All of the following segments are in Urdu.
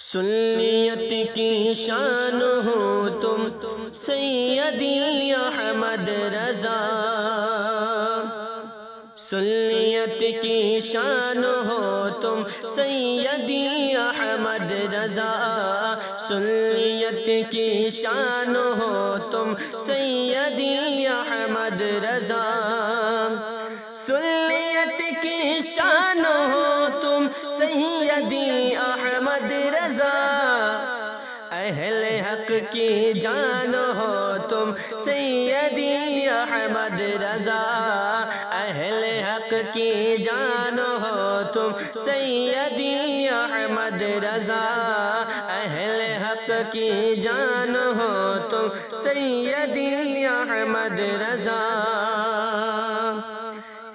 سنیت کی شان ہو تم سیدی احمد رضا، سنیت کی شان ہو تم سیدی احمد رضا، سنیت کی شان ہو تم سیدی احمد رضا، سنیت کی شان ہو تم سیدی احمد رضا، اہل حق کی جان ہو تم سیدی احمد رضا، اہل حق کی جان ہو تم سیدی احمد رضا، اہل حق کی جان ہو تم سیدی احمد رضا،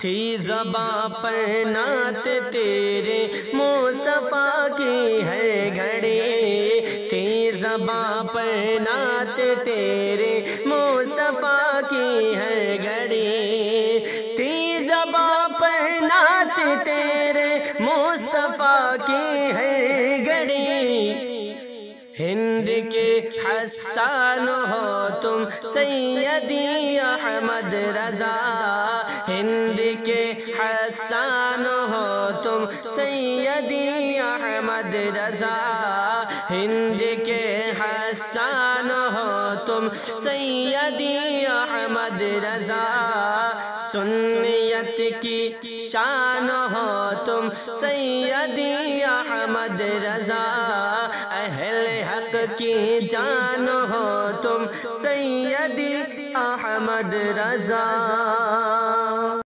تھی زباں پر نعت تیرے مصطفیٰ کی ہر گھڑی، تھی زباں پر نعت تیرے مصطفیٰ کی ہر گھڑی، تھی زباں پر نعت تیرے مصطفیٰ کی ہر گھڑی، ہند کے حسان ہو تم سیدی احمد رضا، ہند کے حسان ہو تم سیدی احمد رضا، ہند کے حسان ہو تم سیدی احمد رضا، سنیت کی شان ہو تم سیدی احمد رضا، اہل حق کی جان ہو تم سیدی احمد رضا۔